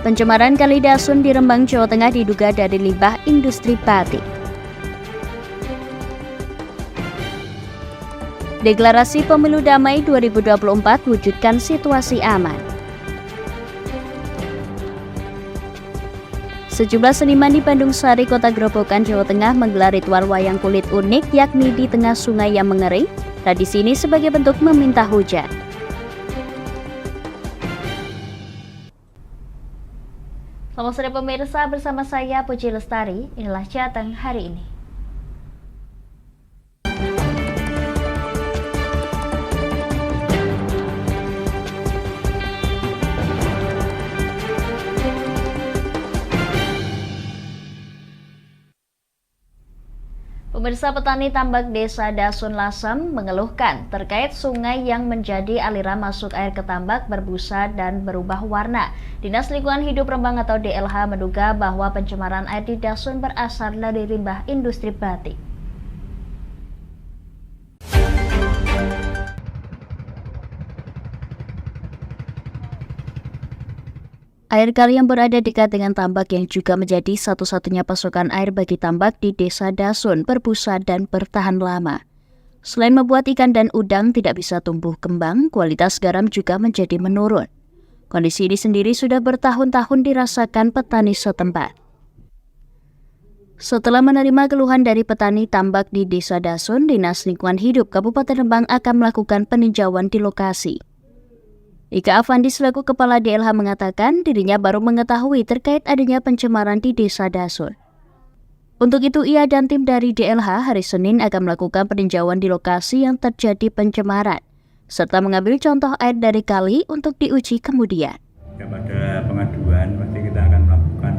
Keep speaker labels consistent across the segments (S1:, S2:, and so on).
S1: Pencemaran Kali Dasun di Rembang, Jawa Tengah diduga dari limbah industri batik. Deklarasi Pemilu Damai 2024 wujudkan situasi aman. Sejumlah seniman di Bandung Sari, Kota Grobogan, Jawa Tengah menggelar ritual wayang kulit unik yakni di tengah sungai yang mengering. Tradisi ini sebagai bentuk meminta hujan. Selamat sore pemirsa, bersama saya Puji Lestari, inilah Jateng hari ini. Pemirsa, petani tambak Desa Dasun Lasem mengeluhkan terkait sungai yang menjadi aliran masuk air ke tambak berbusa dan berubah warna. Dinas Lingkungan Hidup Rembang atau DLH menduga bahwa pencemaran air di Dasun berasal dari limbah industri batik. Air kali yang berada dekat dengan tambak yang juga menjadi satu-satunya pasokan air bagi tambak di Desa Dasun berbusa dan bertahan lama. Selain membuat ikan dan udang tidak bisa tumbuh kembang, kualitas garam juga menjadi menurun. Kondisi ini sendiri sudah bertahun-tahun dirasakan petani setempat. Setelah menerima keluhan dari petani tambak di Desa Dasun, Dinas Lingkungan Hidup Kabupaten Rembang akan melakukan peninjauan di lokasi. Ika Afandi selaku Kepala DLH mengatakan dirinya baru mengetahui terkait adanya pencemaran di Desa Dasun. Untuk itu ia dan tim dari DLH hari Senin akan melakukan peninjauan di lokasi yang terjadi pencemaran, serta mengambil contoh air dari kali untuk diuji kemudian.
S2: Pada pengaduan pasti kita akan melakukan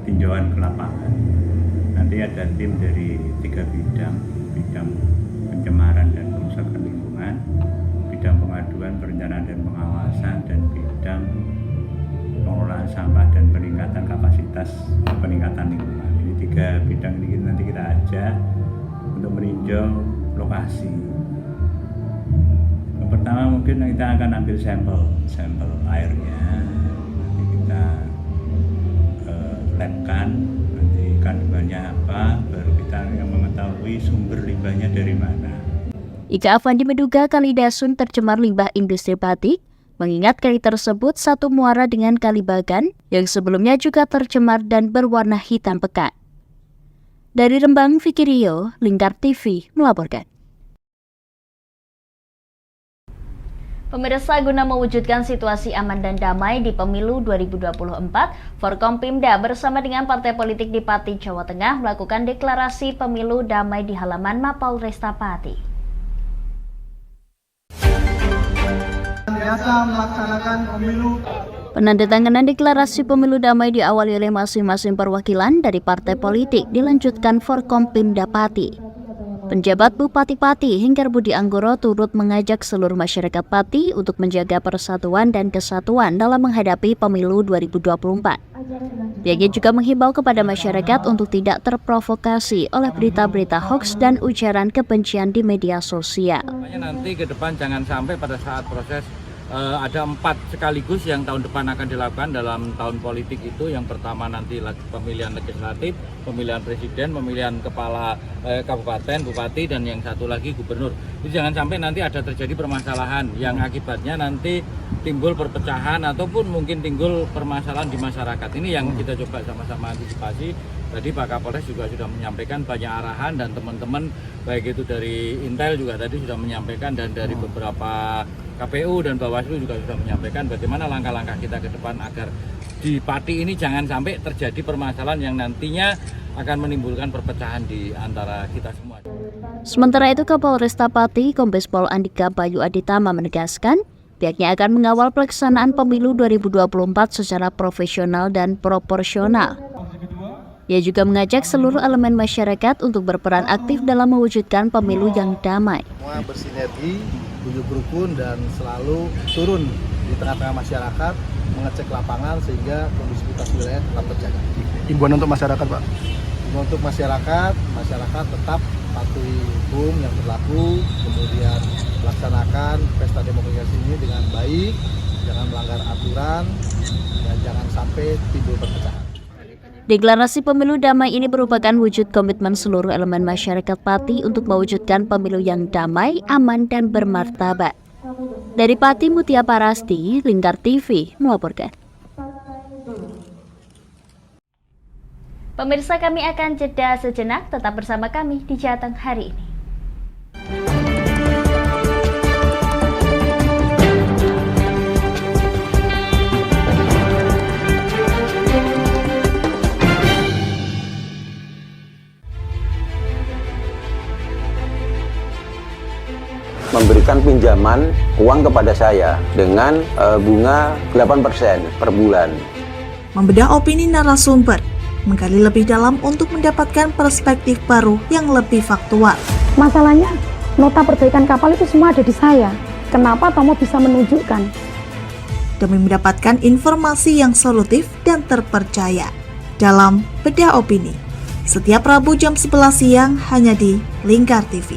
S2: tinjauan ke lapangan. Nanti ada tim dari 3 bidang pencemaran dan kerusakan lingkungan, bidang pengaduan, perencanaan dan pengawasan, dan bidang pengelolaan sampah dan peningkatan kapasitas peningkatan lingkungan. Ini 3 bidang ini nanti kita ajak untuk meninjau lokasi. Yang pertama mungkin kita akan ambil sampel airnya, nanti kita labkan, nanti kandungannya apa, baru kita yang mengetahui sumber limbahnya dari mana.
S1: Ika Afandi menduga Kali Dasun tercemar limbah industri batik, mengingat kali tersebut satu muara dengan Kali Bagan yang sebelumnya juga tercemar dan berwarna hitam pekat. Dari Rembang, Vicky Rio, Lingkar TV melaporkan. Pemirsa, guna mewujudkan situasi aman dan damai di Pemilu 2024, Forkompimda bersama dengan partai politik di Pati, Jawa Tengah melakukan deklarasi Pemilu Damai di halaman Mapolresta Pati.
S3: Melaksanakan pemilu.
S1: Penandatanganan deklarasi pemilu damai diawali oleh masing-masing perwakilan dari partai politik dilanjutkan Forkompimda Pati. Penjabat Bupati Pati Hinggar Budi Anggoro turut mengajak seluruh masyarakat Pati untuk menjaga persatuan dan kesatuan dalam menghadapi pemilu 2024. Pihaknya juga menghimbau kepada masyarakat untuk tidak terprovokasi oleh berita-berita hoaks dan ujaran kebencian di media sosial.
S4: Nanti ke depan jangan sampai pada saat proses ada 4 sekaligus yang tahun depan akan dilakukan dalam tahun politik itu. Yang pertama nanti pemilihan legislatif, pemilihan presiden, pemilihan kepala kabupaten, bupati, dan yang satu lagi gubernur. Jadi jangan sampai nanti ada terjadi permasalahan yang akibatnya nanti timbul perpecahan ataupun mungkin timbul permasalahan di masyarakat. Ini yang kita coba sama-sama antisipasi. Tadi Pak Kapolres juga sudah menyampaikan banyak arahan, dan teman-teman baik itu dari Intel juga tadi sudah menyampaikan, dan dari beberapa KPU dan Bawaslu juga sudah menyampaikan bagaimana langkah-langkah kita ke depan agar di Pati ini jangan sampai terjadi permasalahan yang nantinya akan menimbulkan perpecahan di antara kita semua.
S1: Sementara itu, Kapolresta Pati Kombes Pol Andika Bayu Aditama menegaskan pihaknya akan mengawal pelaksanaan pemilu 2024 secara profesional dan proporsional. Ia juga mengajak seluruh elemen masyarakat untuk berperan aktif dalam mewujudkan pemilu yang damai.
S3: Semua bersinergi, duduk rukun, dan selalu turun di tengah-tengah masyarakat, mengecek lapangan sehingga kondusivitas wilayah tetap terjaga.
S5: Himbauan untuk masyarakat, Pak?
S3: Himbauan untuk masyarakat tetap patuhi hukum yang berlaku, kemudian laksanakan pesta demokrasi ini dengan baik, jangan melanggar aturan, dan jangan sampai timbul perpecahan.
S1: Deklarasi pemilu damai ini merupakan wujud komitmen seluruh elemen masyarakat Pati untuk mewujudkan pemilu yang damai, aman, dan bermartabat. Dari Pati, Mutia Parasti, Lingkar TV melaporkan. Pemirsa, kami akan jeda sejenak, tetap bersama kami di Jateng hari ini.
S6: Memberikan pinjaman uang kepada saya dengan bunga 8% per bulan.
S7: Membedah opini narasumber, menggali lebih dalam untuk mendapatkan perspektif baru yang lebih faktual.
S8: Masalahnya, nota perbaikan kapal itu semua ada di saya. Kenapa Tomo bisa menunjukkan?
S7: Demi mendapatkan informasi yang solutif dan terpercaya. Dalam Bedah Opini, setiap Rabu jam 11 siang hanya di Lingkar TV.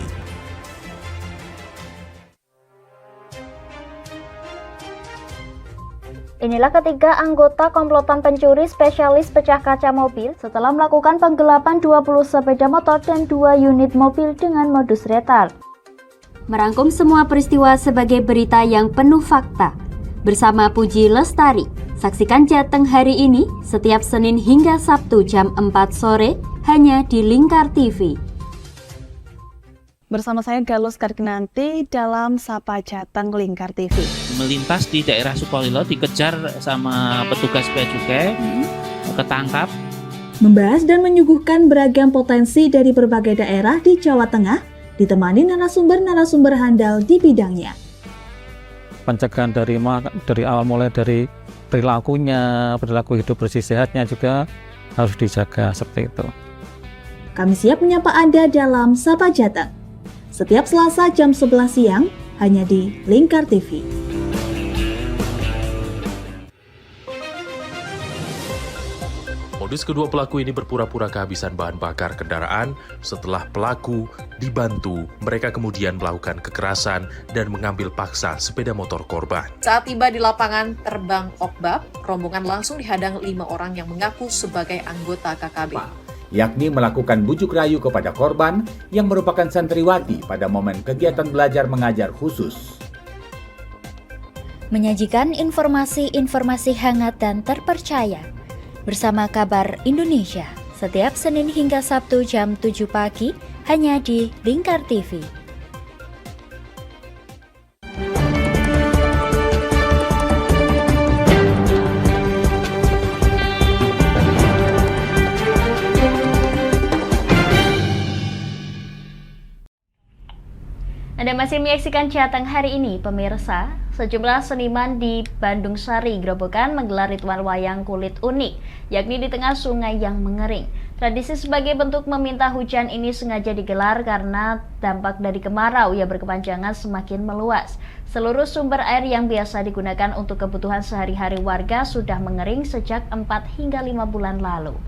S1: Inilah ketiga anggota komplotan pencuri spesialis pecah kaca mobil setelah melakukan penggelapan 20 sepeda motor dan 2 unit mobil dengan modus retard. Merangkum semua peristiwa sebagai berita yang penuh fakta. Bersama Puji Lestari, saksikan Jateng hari ini setiap Senin hingga Sabtu jam 4 sore hanya di Lingkar TV.
S9: Bersama saya Galus Kargnanti dalam Sapa Jateng Lingkar TV.
S10: Melintas di daerah Sukolilo dikejar sama petugas bea cukai, ketangkap.
S7: Membahas dan menyuguhkan beragam potensi dari berbagai daerah di Jawa Tengah, ditemani narasumber-narasumber handal di bidangnya.
S11: Pencegahan dari awal mulai dari perilakunya, perilaku hidup bersih sehatnya juga harus dijaga seperti itu.
S7: Kami siap menyapa Anda dalam Sapa Jateng. Setiap Selasa jam 11 siang hanya di Lingkar TV.
S12: Modus kedua pelaku ini berpura-pura kehabisan bahan bakar kendaraan. Setelah pelaku dibantu, mereka kemudian melakukan kekerasan dan mengambil paksa sepeda motor korban.
S13: Saat tiba di lapangan terbang Okbab, rombongan langsung dihadang 5 orang yang mengaku sebagai anggota KKB.
S14: Yakni melakukan bujuk rayu kepada korban yang merupakan santriwati pada momen kegiatan belajar mengajar khusus.
S1: Menyajikan informasi-informasi hangat dan terpercaya bersama Kabar Indonesia setiap Senin hingga Sabtu jam 7 pagi hanya di Lingkar TV. Anda masih menyaksikan Jateng hari ini, pemirsa. Sejumlah seniman di Bandung Sari, Grobogan menggelar ritual wayang kulit unik, yakni di tengah sungai yang mengering. Tradisi sebagai bentuk meminta hujan ini sengaja digelar karena dampak dari kemarau yang berkepanjangan semakin meluas. Seluruh sumber air yang biasa digunakan untuk kebutuhan sehari-hari warga sudah mengering sejak 4 hingga 5 bulan lalu.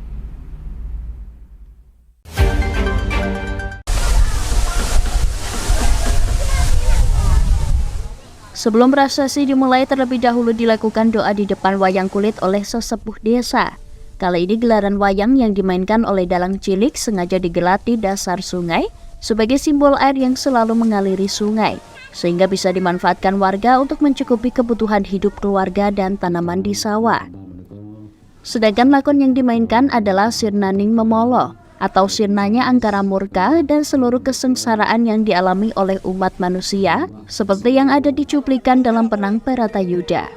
S1: Sebelum prosesi dimulai, terlebih dahulu dilakukan doa di depan wayang kulit oleh sesepuh desa. Kali ini gelaran wayang yang dimainkan oleh dalang cilik sengaja digelar di dasar sungai sebagai simbol air yang selalu mengaliri sungai, sehingga bisa dimanfaatkan warga untuk mencukupi kebutuhan hidup keluarga dan tanaman di sawah. Sedangkan lakon yang dimainkan adalah Sirnaning Memolo, atau sirnanya angkara murka dan seluruh kesengsaraan yang dialami oleh umat manusia, seperti yang ada di cuplikan dalam Perang Bharatayuda.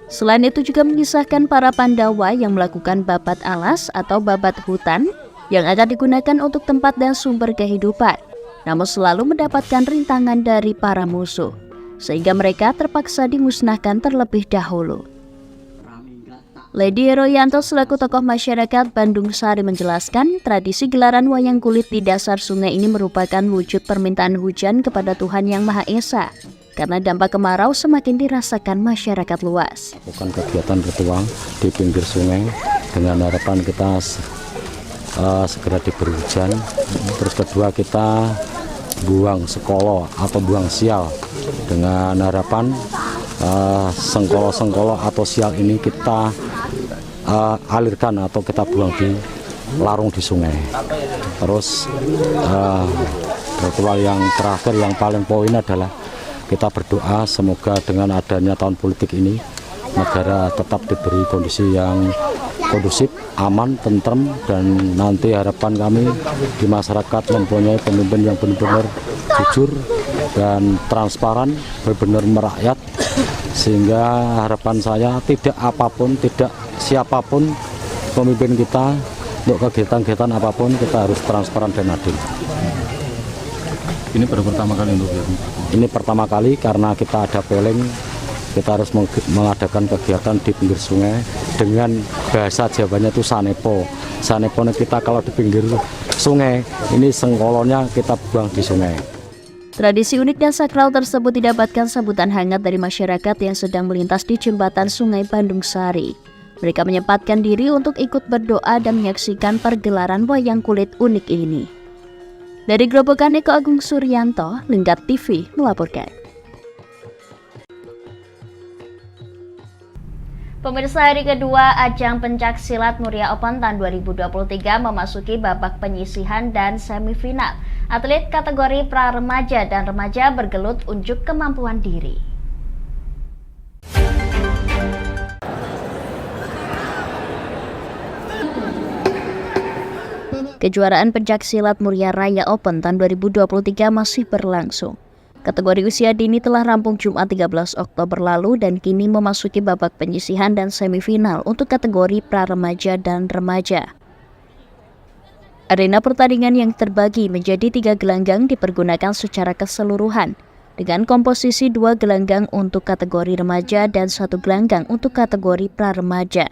S1: Selain itu juga mengisahkan para Pandawa yang melakukan babat alas atau babat hutan yang akan digunakan untuk tempat dan sumber kehidupan, namun selalu mendapatkan rintangan dari para musuh, sehingga mereka terpaksa dimusnahkan terlebih dahulu. Lady Heroyanto selaku tokoh masyarakat Bandung Sari menjelaskan, tradisi gelaran wayang kulit di dasar sungai ini merupakan wujud permintaan hujan kepada Tuhan Yang Maha Esa, karena dampak kemarau semakin dirasakan masyarakat luas.
S15: Bukan kegiatan ritual di pinggir sungai dengan harapan kita segera diberi hujan. Terus kedua, kita buang sekolo atau buang sial dengan harapan sengkolo-sengkolo atau sial ini kita alirkan atau kita buang di larung di sungai. Terus ritual yang terakhir yang paling poin adalah kita berdoa semoga dengan adanya tahun politik ini negara tetap diberi kondisi yang kondusif, aman, tentrem, dan nanti harapan kami di masyarakat mempunyai pemimpin yang benar-benar jujur dan transparan, benar-benar merakyat, sehingga harapan saya tidak apapun, tidak siapapun pemimpin kita untuk kegiatan-kegiatan apapun kita harus transparan dan adil.
S5: Ini baru pertama kali untuk
S15: ini pertama kali karena kita ada peling, kita harus mengadakan kegiatan di pinggir sungai dengan bahasa Jawanya itu sanepo. Sanepo kita kalau di pinggir sungai, ini sengkolonya kita buang di sungai.
S1: Tradisi unik dan sakral tersebut didapatkan sambutan hangat dari masyarakat yang sedang melintas di jembatan Sungai Bandung Sari. Mereka menyempatkan diri untuk ikut berdoa dan menyaksikan pergelaran wayang kulit unik ini. Dari Grobogan, Eko Agung Suryanto, Lingkar TV melaporkan. Pemirsa, hari kedua ajang pencak silat Muria Open tahun 2023 memasuki babak penyisihan dan semifinal. Atlet kategori pra-remaja dan remaja bergelut unjuk kemampuan diri. Kejuaraan pencak silat Muria Raya Open tahun 2023 masih berlangsung. Kategori usia dini telah rampung Jumat 13 Oktober lalu dan kini memasuki babak penyisihan dan semifinal untuk kategori pra-remaja dan remaja. Arena pertandingan yang terbagi menjadi 3 gelanggang dipergunakan secara keseluruhan, dengan komposisi 2 gelanggang untuk kategori remaja dan 1 gelanggang untuk kategori pra-remaja.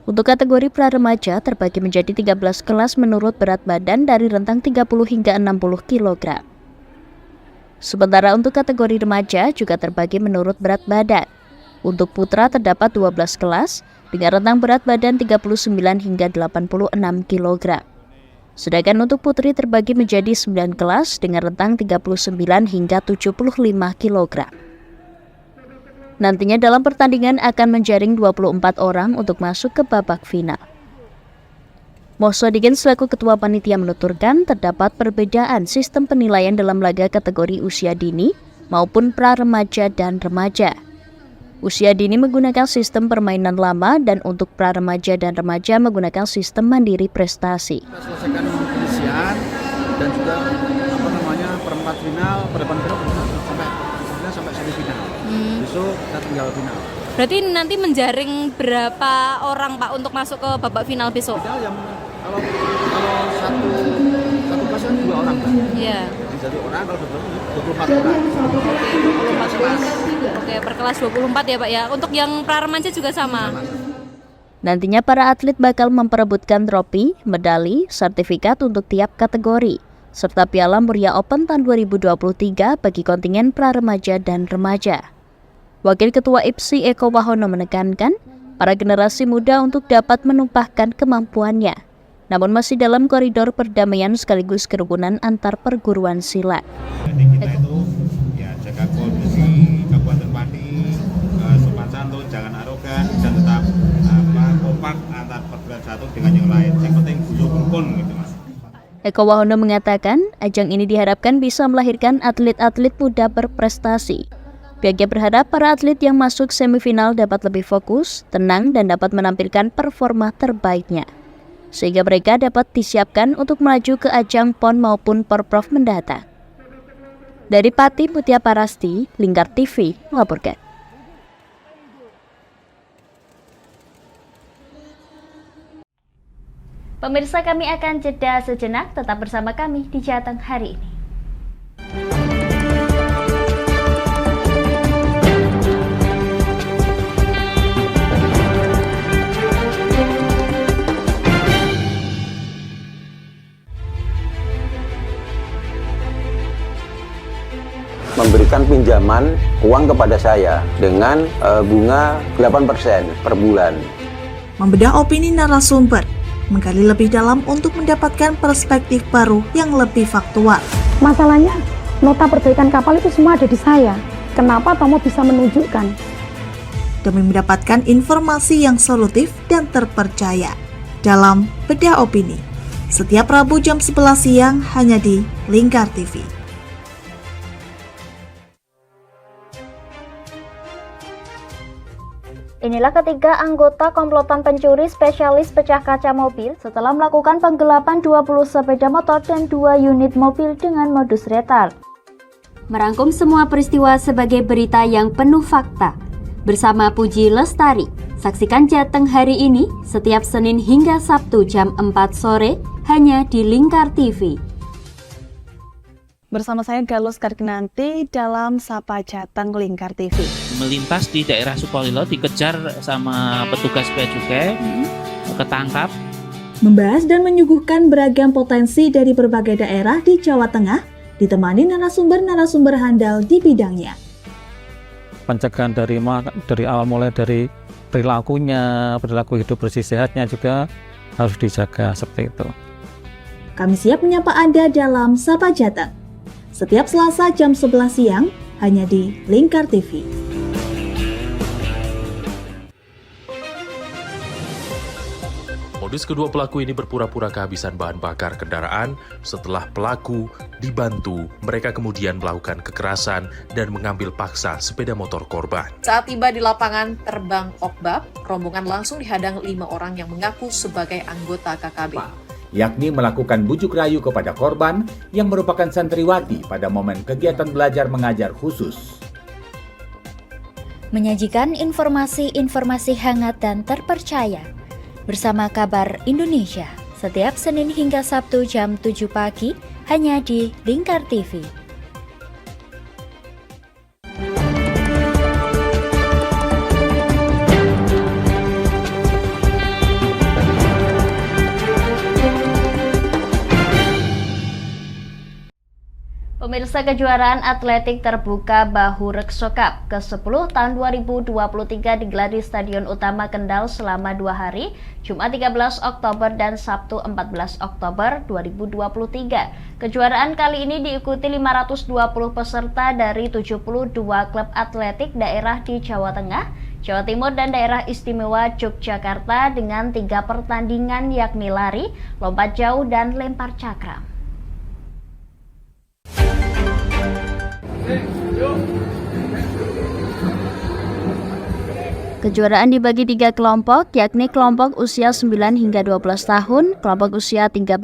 S1: Untuk kategori pra-remaja terbagi menjadi 13 kelas menurut berat badan dari rentang 30 hingga 60 kg. Sementara untuk kategori remaja juga terbagi menurut berat badan. Untuk putra terdapat 12 kelas dengan rentang berat badan 39 hingga 86 kg. Sedangkan untuk putri terbagi menjadi 9 kelas dengan rentang 39 hingga 75 kg. Nantinya dalam pertandingan akan menjaring 24 orang untuk masuk ke babak final. Mosodigen selaku ketua panitia menuturkan terdapat perbedaan sistem penilaian dalam laga kategori usia dini maupun pra-remaja dan remaja. Usia dini menggunakan sistem permainan lama dan untuk pra-remaja dan remaja menggunakan sistem mandiri prestasi.
S3: Kita selesaikan penyisihan dan juga perempat final, perempat final sampai semifinal. Besok kita tinggal final.
S16: Berarti nanti menjaring berapa orang Pak untuk masuk ke babak final besok?
S3: Kalau satu kelas kan 2 orang Pak.
S16: Iya.
S3: Jadi orang kalau 24 orang. 24 kelas.
S16: Oke, per kelas 24 ya Pak ya. Untuk yang pra-remaja juga sama.
S1: Nantinya para atlet bakal memperebutkan trofi, medali, sertifikat untuk tiap kategori, serta Piala Muria Open tahun 2023 bagi kontingen pra-remaja dan remaja. Wakil Ketua IPSI Eko Wahono menekankan para generasi muda untuk dapat menumpahkan kemampuannya, namun masih dalam koridor perdamaian sekaligus kerukunan antar perguruan silat.
S17: Jadi kita itu ya jaga kondisi Kabupaten Pati, sopan santun, jangan arogan, dan tetap kompak antar perguruan satu dengan yang lain. Yang penting guyup rukun gitu Mas.
S1: Eko Wahono mengatakan ajang ini diharapkan bisa melahirkan atlet-atlet muda berprestasi. Pihaknya berharap para atlet yang masuk semifinal dapat lebih fokus, tenang, dan dapat menampilkan performa terbaiknya, sehingga mereka dapat disiapkan untuk melaju ke ajang PON maupun Porprov mendatang. Dari Pati Mutia Parasti, Lingkar TV melaporkan. Pemirsa, kami akan jeda sejenak, tetap bersama kami di Jateng hari ini.
S6: Memberikan pinjaman uang kepada saya dengan bunga 8% per bulan.
S7: Membedah opini narasumber, menggali lebih dalam untuk mendapatkan perspektif baru yang lebih faktual.
S8: Masalahnya, nota perbaikan kapal itu semua ada di saya. Kenapa Tomo bisa menunjukkan?
S7: Demi mendapatkan informasi yang solutif dan terpercaya dalam Bedah Opini. Setiap Rabu jam 11 siang hanya di Lingkar TV.
S1: Inilah ketiga anggota komplotan pencuri spesialis pecah kaca mobil setelah melakukan penggelapan 20 sepeda motor dan 2 unit mobil dengan modus retard. Merangkum semua peristiwa sebagai berita yang penuh fakta. Bersama Puji Lestari, saksikan Jateng hari ini setiap Senin hingga Sabtu jam 4 sore hanya di Lingkar TV.
S9: Bersama saya Galus Karkinanti dalam Sapa Jateng Lingkar TV.
S10: Melintas di daerah Sukolilo dikejar sama petugas bea cukai, ketangkap.
S7: Membahas dan menyuguhkan beragam potensi dari berbagai daerah di Jawa Tengah, ditemani narasumber-narasumber handal di bidangnya.
S11: Pencegahan dari awal mulai dari perilakunya, perilaku hidup bersih sehatnya juga harus dijaga seperti itu.
S7: Kami siap menyapa Anda dalam Sapa Jateng. Setiap Selasa jam 11 siang hanya di Lingkar TV.
S12: Modus kedua pelaku ini berpura-pura kehabisan bahan bakar kendaraan. Setelah pelaku dibantu, mereka kemudian melakukan kekerasan dan mengambil paksa sepeda motor korban.
S13: Saat tiba di lapangan terbang Okbab, rombongan langsung dihadang 5 orang yang mengaku sebagai anggota KKB.
S14: Yakni melakukan bujuk rayu kepada korban yang merupakan santriwati pada momen kegiatan belajar mengajar khusus.
S1: Menyajikan informasi-informasi hangat dan terpercaya bersama Kabar Indonesia setiap Senin hingga Sabtu jam 7 pagi hanya di Lingkar TV. Pemirsa, kejuaraan atletik terbuka Bahu Rekso Cup ke-10 tahun 2023 digelar di Stadion Utama Kendal selama 2 hari, Jumat 13 Oktober dan Sabtu 14 Oktober 2023. Kejuaraan kali ini diikuti 520 peserta dari 72 klub atletik daerah di Jawa Tengah, Jawa Timur, dan daerah istimewa Yogyakarta dengan 3 pertandingan yakni lari, lompat jauh, dan lempar cakram. Kejuaraan dibagi 3 kelompok, yakni kelompok usia 9 hingga 12 tahun, kelompok usia 13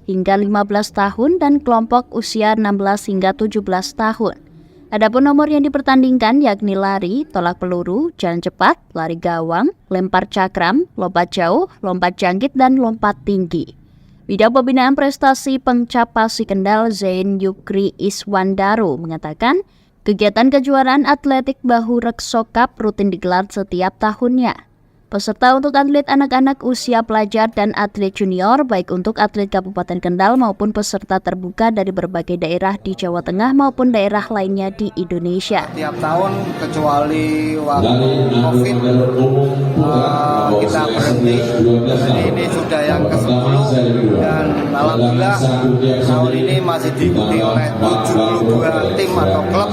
S1: hingga 15 tahun, dan kelompok usia 16 hingga 17 tahun. Adapun nomor yang dipertandingkan yakni lari, tolak peluru, jalan cepat, lari gawang, lempar cakram, lompat jauh, lompat jangkit, dan lompat tinggi. Bidang Pembinaan Prestasi Pengcapasi Kendal Zain Yukri Iswandaro mengatakan, kegiatan kejuaraan atletik Bahu Rekso Cup rutin digelar setiap tahunnya. Peserta untuk atlet anak-anak, usia pelajar, dan atlet junior, baik untuk atlet Kabupaten Kendal maupun peserta terbuka dari berbagai daerah di Jawa Tengah maupun daerah lainnya di Indonesia.
S3: Tiap tahun kecuali waktu COVID kita berhenti. Jadi ini sudah yang ke-10 dan alhamdulillah tahun ini masih diikuti oleh 72 tim atau klub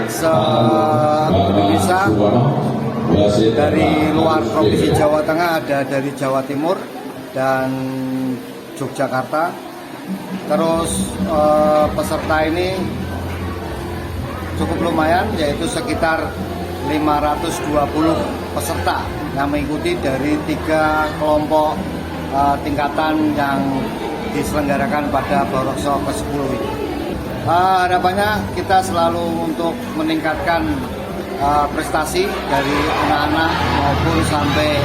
S3: se-Indonesia. Dari luar Provinsi Jawa Tengah ada dari Jawa Timur dan Yogyakarta. Terus peserta ini cukup lumayan, yaitu sekitar 520 peserta yang mengikuti dari 3 kelompok tingkatan yang diselenggarakan pada Bahu Rekso ke-10 ini. Harapannya kita selalu untuk meningkatkan prestasi dari anak-anak maupun sampai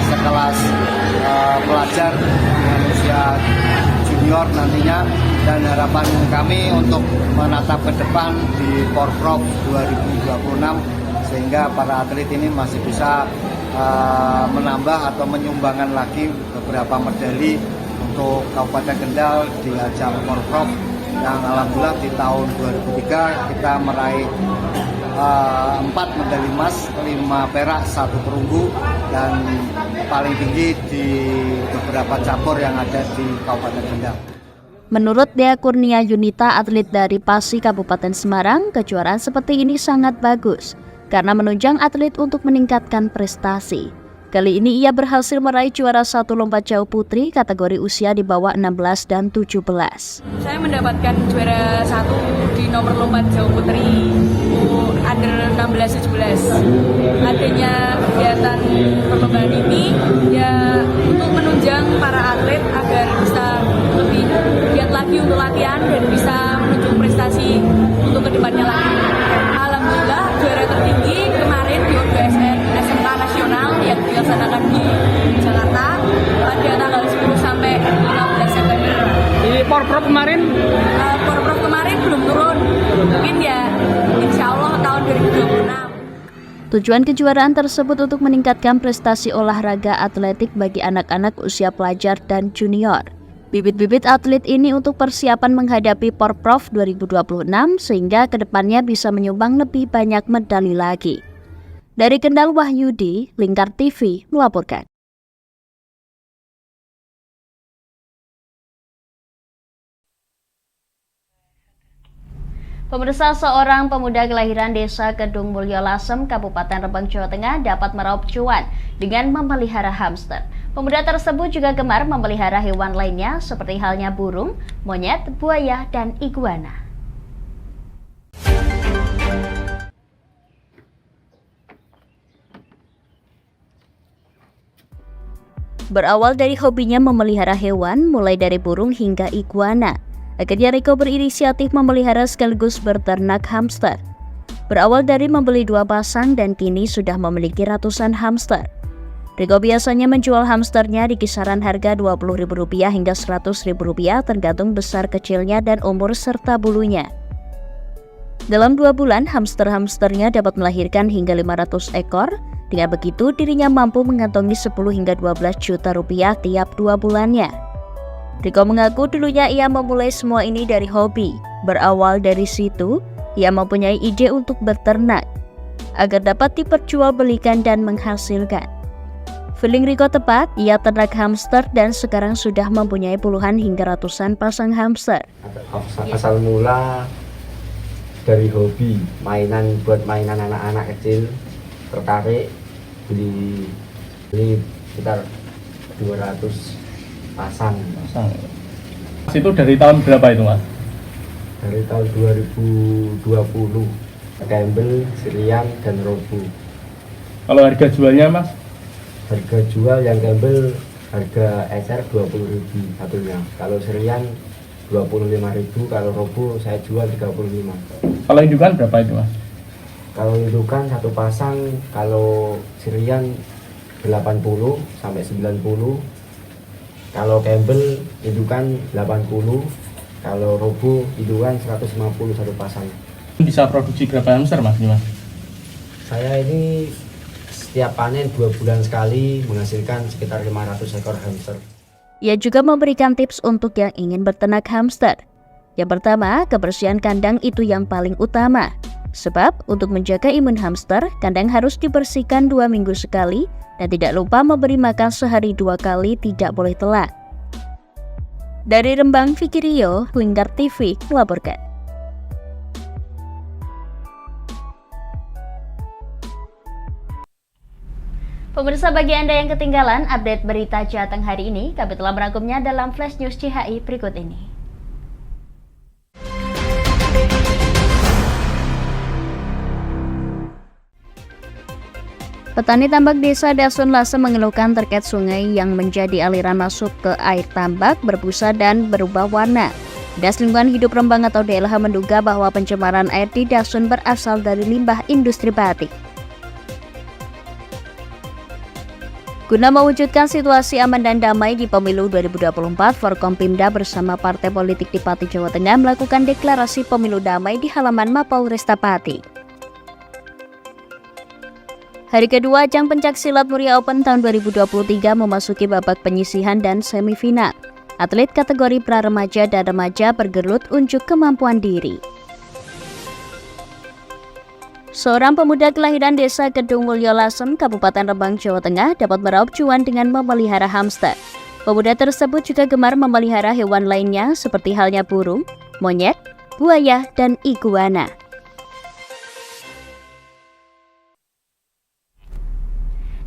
S3: sekelas pelajar dengan usia junior nantinya, dan harapan kami untuk menatap ke depan di Porprov 2026 sehingga para atlet ini masih bisa menambah atau menyumbangkan lagi beberapa medali untuk Kabupaten Kendal di ajang Porprov yang alhamdulillah di tahun 2003 kita meraih 4 medali emas, 5 perak, 1 perunggu, dan paling tinggi di beberapa cabur yang ada di Kabupaten Kendal.
S1: Menurut Dea Kurnia Yunita, atlet dari Pasi Kabupaten Semarang, kejuaraan seperti ini sangat bagus karena menunjang atlet untuk meningkatkan prestasi. Kali ini ia berhasil meraih juara 1 lompat jauh putri kategori usia di bawah 16 dan 17.
S16: Saya mendapatkan juara 1 di nomor lompat jauh putri under 16-17. Adanya kegiatan perlombaan ini ya untuk menunjang para atlet agar bisa lebih giat lagi untuk latihan dan bisa menuju prestasi untuk kedepannya lagi. Alhamdulillah juara tertinggi kemarin di UGSN SMK Nasional yang dilaksanakan di Jakarta pada tanggal 10 sampai 15 September.
S10: Di Porprov kemarin?
S16: Porprov kemarin belum turun, mungkin ya insya Allah tahun 2026.
S1: Tujuan kejuaraan tersebut untuk meningkatkan prestasi olahraga atletik bagi anak-anak usia pelajar dan junior. Bibit-bibit atlet ini untuk persiapan menghadapi Porprov 2026 sehingga kedepannya bisa menyumbang lebih banyak medali lagi. Dari Kendal, Wahyudi, Lingkar TV melaporkan. Pemirsa, seorang pemuda kelahiran desa Kedung Mulyo Lasem, Kabupaten Rembang, Jawa Tengah dapat meraup cuan dengan memelihara hamster. Pemuda tersebut juga gemar memelihara hewan lainnya seperti halnya burung, monyet, buaya, dan iguana. Berawal dari hobinya memelihara hewan, mulai dari burung hingga iguana, akhirnya Riko berinisiatif memelihara sekaligus berternak hamster. Berawal dari membeli 2 pasang dan kini sudah memiliki ratusan hamster. Riko biasanya menjual hamsternya di kisaran harga Rp20.000 hingga Rp100.000 tergantung besar kecilnya dan umur serta bulunya. Dalam 2 bulan, hamster-hamsternya dapat melahirkan hingga 500 ekor. Dengan begitu, dirinya mampu mengantongi 10 hingga 12 juta rupiah tiap 2 bulannya. Riko mengaku dulunya ia memulai semua ini dari hobi. Berawal dari situ, ia mempunyai ide untuk berternak agar dapat diperjualbelikan dan menghasilkan. Feeling Riko tepat, ia ternak hamster dan sekarang sudah mempunyai puluhan hingga ratusan pasang hamster.
S18: Asal mula dari hobi, mainan buat mainan anak-anak kecil, tertarik beli sekitar 200 pasang.
S11: Itu dari tahun berapa itu, Mas?
S18: Dari tahun 2020. Gembel, Sirian, dan Robu.
S11: Kalau harga jualnya, Mas?
S18: Harga jual yang gembel harga ecer 20.000 satunya. Kalau Sirian 25.000, kalau Robu saya jual 35.
S11: Kalau indukan berapa itu, Mas?
S18: Kalau indukan satu pasang, kalau Sirian 80 sampai 90. Kalau Campbell indukan 80, kalau Robo indukan 150 satu pasang.
S11: Bisa produksi berapa hamster, Mas?
S18: Saya ini setiap panen 2 bulan sekali menghasilkan sekitar 500 ekor hamster.
S1: Ia juga memberikan tips untuk yang ingin berternak hamster. Yang pertama, kebersihan kandang itu yang paling utama. Sebab untuk menjaga imun hamster, kandang harus dibersihkan 2 minggu sekali dan tidak lupa memberi makan sehari 2 kali, tidak boleh telat. Dari Rembang, Vicky Rio, Lingkar TV melaporkan. Pemirsa, bagi Anda yang ketinggalan update berita Jateng hari ini, kami telah merangkumnya dalam Flash News CHI berikut ini. Petani tambak desa Dasun Lasem mengeluhkan terkait sungai yang menjadi aliran masuk ke air tambak berbusa dan berubah warna. Dinas Lingkungan Hidup Rembang atau DLH menduga bahwa pencemaran air di Dasun berasal dari limbah industri batik. Guna mewujudkan situasi aman dan damai di pemilu 2024, Forkompimda bersama partai politik di Pati, Jawa Tengah melakukan deklarasi pemilu damai di halaman Mapolresta Pati. Hari kedua ajang pencaksilat Muria Open tahun 2023 memasuki babak penyisihan dan semifinal. Atlet kategori pra-remaja dan remaja bergelut unjuk kemampuan diri. Seorang pemuda kelahiran desa Kedung Mulyo Lasem, Kabupaten Rembang, Jawa Tengah dapat meraup cuan dengan memelihara hamster. Pemuda tersebut juga gemar memelihara hewan lainnya seperti halnya burung, monyet, buaya, dan iguana.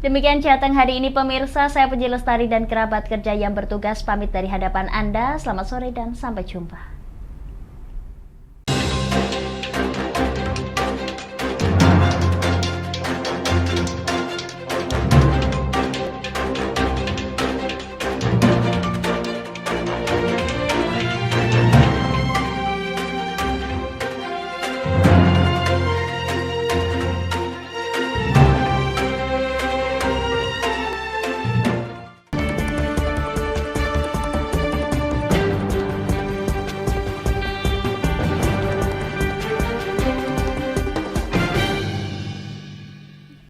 S1: Demikian Jateng hari ini pemirsa, saya Puji Lestari dan kerabat kerja yang bertugas pamit dari hadapan Anda. Selamat sore dan sampai jumpa.